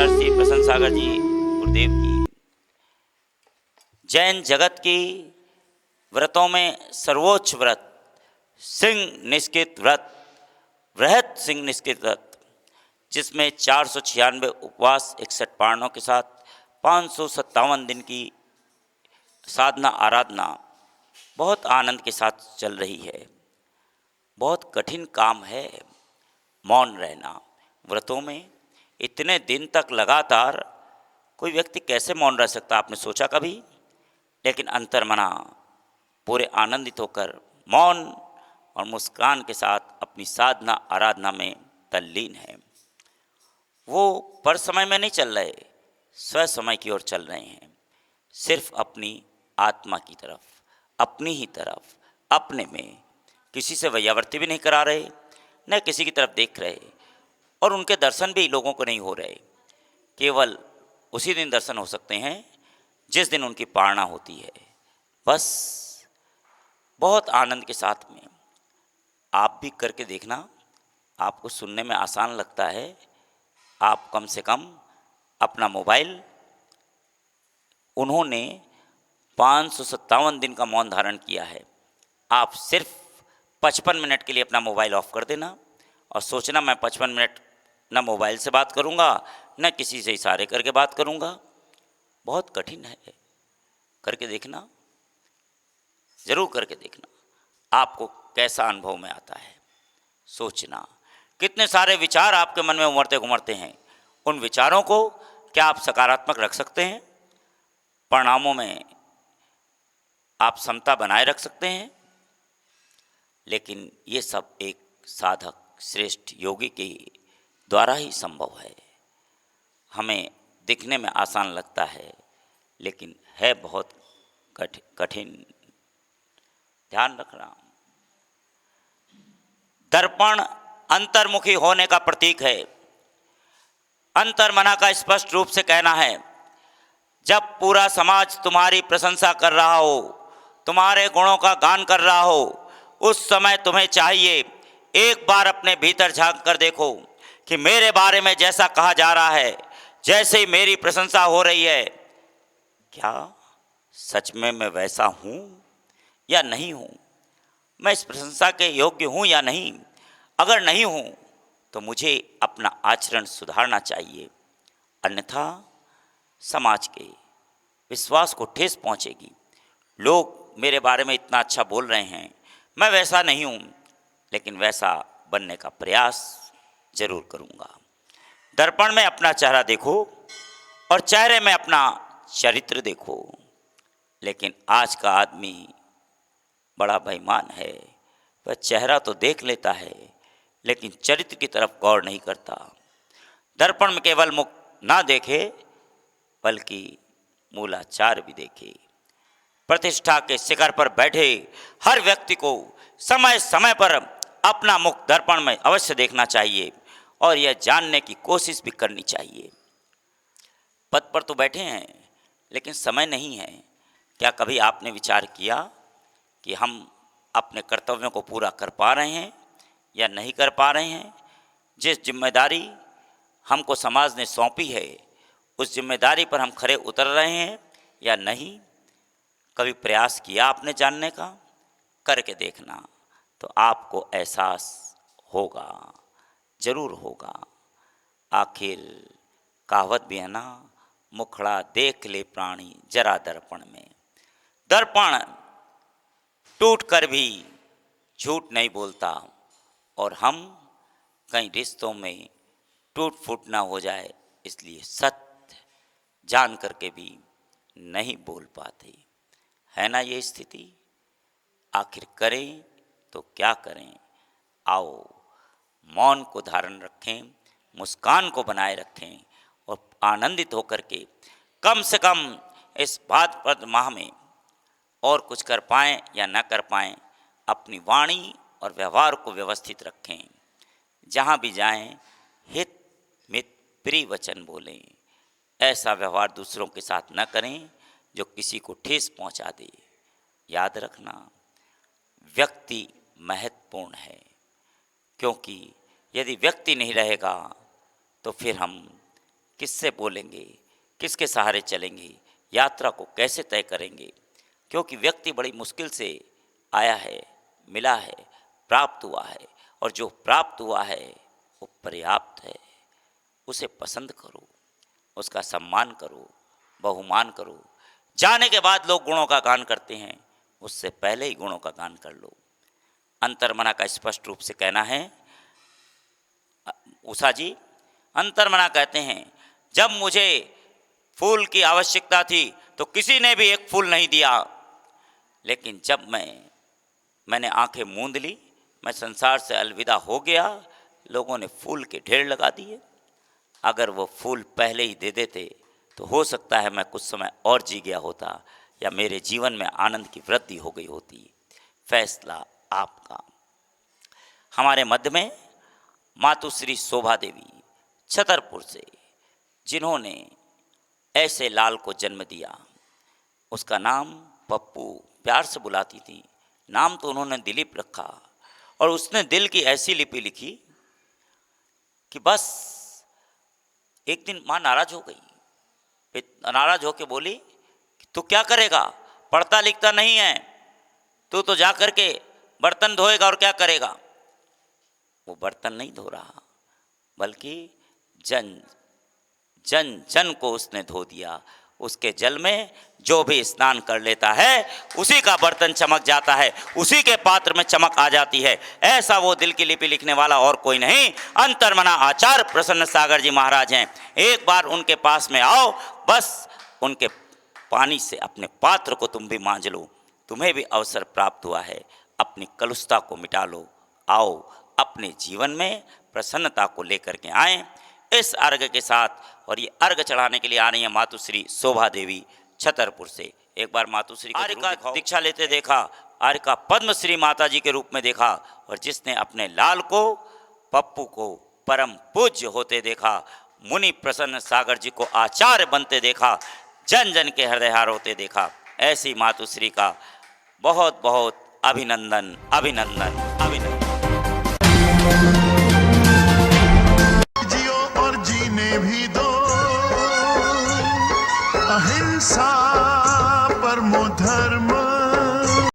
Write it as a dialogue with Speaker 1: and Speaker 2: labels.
Speaker 1: आचार्य श्री प्रसन्न सागर जी गुरुदेव की। जैन जगत की व्रतों में सर्वोच्च व्रत सिंह निष्कृत व्रत, वृहत सिंह निष्कृत व्रत, जिसमें 496 उपवास 61 पारणों के साथ 557 दिन की साधना आराधना बहुत आनंद के साथ चल रही है। बहुत कठिन काम है मौन रहना। व्रतों में इतने दिन तक लगातार कोई व्यक्ति कैसे मौन रह सकता, आपने सोचा कभी? लेकिन अंतर्मना पूरे आनंदित होकर मौन और मुस्कान के साथ अपनी साधना आराधना में तल्लीन है। वो पर समय में नहीं चल रहे, स्व समय की ओर चल रहे हैं, सिर्फ अपनी आत्मा की तरफ, अपनी ही तरफ, अपने में। किसी से वैयावर्ती भी नहीं करा रहे, न किसी की तरफ देख रहे, और उनके दर्शन भी लोगों को नहीं हो रहे। केवल उसी दिन दर्शन हो सकते हैं जिस दिन उनकी पारणा होती है। बस बहुत आनंद के साथ में आप भी करके देखना। आपको सुनने में आसान लगता है। आप कम से कम अपना मोबाइल, उन्होंने 557 दिन का मौन धारण किया है, आप सिर्फ 55 मिनट के लिए अपना मोबाइल ऑफ कर देना और सोचना मैं 55 मिनट न मोबाइल से बात करूंगा, न किसी से इशारे करके बात करूंगा। बहुत कठिन है, करके देखना, जरूर करके देखना। आपको कैसा अनुभव में आता है सोचना। कितने सारे विचार आपके मन में उमड़ते घुमड़ते हैं, उन विचारों को क्या आप सकारात्मक रख सकते हैं? परिणामों में आप समता बनाए रख सकते हैं? लेकिन ये सब एक साधक श्रेष्ठ योगी के द्वारा ही संभव है। हमें दिखने में आसान लगता है, लेकिन है बहुत कठिन। ध्यान रखना, दर्पण अंतर्मुखी होने का प्रतीक है। अंतर्मना का स्पष्ट रूप से कहना है, जब पूरा समाज तुम्हारी प्रशंसा कर रहा हो, तुम्हारे गुणों का गान कर रहा हो, उस समय तुम्हें चाहिए एक बार अपने भीतर झांक कर देखो कि मेरे बारे में जैसा कहा जा रहा है, जैसे ही मेरी प्रशंसा हो रही है, क्या सच में मैं वैसा हूँ या नहीं हूँ? मैं इस प्रशंसा के योग्य हूँ या नहीं? अगर नहीं हूँ तो मुझे अपना आचरण सुधारना चाहिए, अन्यथा समाज के विश्वास को ठेस पहुँचेगी। लोग मेरे बारे में इतना अच्छा बोल रहे हैं, मैं वैसा नहीं हूँ, लेकिन वैसा बनने का प्रयास जरूर करूँगा। दर्पण में अपना चेहरा देखो और चेहरे में अपना चरित्र देखो। लेकिन आज का आदमी बड़ा बेईमान है, वह चेहरा तो देख लेता है, लेकिन चरित्र की तरफ गौर नहीं करता। दर्पण में केवल मुख ना देखे, बल्कि मूलाचार भी देखे। प्रतिष्ठा के शिखर पर बैठे हर व्यक्ति को समय समय पर अपना मुख दर्पण में अवश्य देखना चाहिए और यह जानने की कोशिश भी करनी चाहिए। पद पर तो बैठे हैं, लेकिन समय नहीं है। क्या कभी आपने विचार किया कि हम अपने कर्तव्यों को पूरा कर पा रहे हैं या नहीं कर पा रहे हैं? जिस जिम्मेदारी हमको समाज ने सौंपी है, उस जिम्मेदारी पर हम खरे उतर रहे हैं या नहीं? कभी प्रयास किया आपने जानने का? करके देखना तो आपको एहसास होगा, जरूर होगा। आखिर कहावत भी है ना, मुखड़ा देख ले प्राणी जरा दर्पण में। दर्पण टूट कर भी झूठ नहीं बोलता, और हम कई रिश्तों में टूट फूट ना हो जाए, इसलिए सत्य जान करके भी नहीं बोल पाते, है ना ये स्थिति? आखिर करें तो क्या करें? आओ मौन को धारण रखें, मुस्कान को बनाए रखें और आनंदित होकर के कम से कम इस भाद्रपद माह में और कुछ कर पाएँ या न कर पाएँ, अपनी वाणी और व्यवहार को व्यवस्थित रखें। जहाँ भी जाएं, हित मित प्रिय वचन बोलें। ऐसा व्यवहार दूसरों के साथ न करें जो किसी को ठेस पहुँचा दे। याद रखना, व्यक्ति महत्वपूर्ण है, क्योंकि यदि व्यक्ति नहीं रहेगा तो फिर हम किससे बोलेंगे, किसके सहारे चलेंगे, यात्रा को कैसे तय करेंगे, क्योंकि व्यक्ति बड़ी मुश्किल से आया है, मिला है, प्राप्त हुआ है, और जो प्राप्त हुआ है वो पर्याप्त है। उसे पसंद करो, उसका सम्मान करो, बहुमान करो। जाने के बाद लोग गुणों का गान करते हैं, उससे पहले ही गुणों का गान कर लो। अंतर्मना का स्पष्ट रूप से कहना है, उषा जी अंतर्मना कहते हैं, जब मुझे फूल की आवश्यकता थी तो किसी ने भी एक फूल नहीं दिया, लेकिन जब मैंने आंखें मूंद ली, मैं संसार से अलविदा हो गया, लोगों ने फूल के ढेर लगा दिए। अगर वो फूल पहले ही दे देते तो हो सकता है मैं कुछ समय और जी गया होता, या मेरे जीवन में आनंद की वृद्धि हो गई होती। फैसला आपका। हमारे मध्य में मातुश्री शोभा देवी छतरपुर से, जिन्होंने ऐसे लाल को जन्म दिया। उसका नाम पप्पू प्यार से बुलाती थी, नाम तो उन्होंने दिलीप रखा, और उसने दिल की ऐसी लिपि लिखी कि बस एक दिन माँ नाराज हो गई। नाराज होकर बोली कि तू क्या करेगा, पढ़ता लिखता नहीं है, तू तो जा करके बर्तन धोएगा और क्या करेगा। वो बर्तन नहीं धो रहा, बल्कि जन जन जन को उसने धो दिया। उसके जल में जो भी स्नान कर लेता है उसी का बर्तन चमक जाता है, उसी के पात्र में चमक आ जाती है। ऐसा वो दिल की लिपि लिखने वाला और कोई नहीं, अंतर्मना आचार्य प्रसन्न सागर जी महाराज हैं। एक बार उनके पास में आओ, बस उनके पानी से अपने पात्र को तुम भी मांझ लो, तुम्हें भी अवसर प्राप्त हुआ है, अपनी कलुषता को मिटा लो। आओ अपने जीवन में प्रसन्नता को लेकर के आए इस अर्घ के साथ। और ये अर्घ चढ़ाने के लिए आ रही है मातुश्री शोभा देवी छतरपुर से। एक बार मातुश्री आर्य का दीक्षा लेते देखा, आर्य का पद्मश्री माता जी के रूप में देखा, और जिसने अपने लाल को पप्पू को परम पूज्य होते देखा, मुनि प्रसन्न सागर जी को आचार्य बनते देखा, जन जन के हृदयहार होते देखा, ऐसी मातुश्री का बहुत बहुत अभिनंदन अभिनंदन।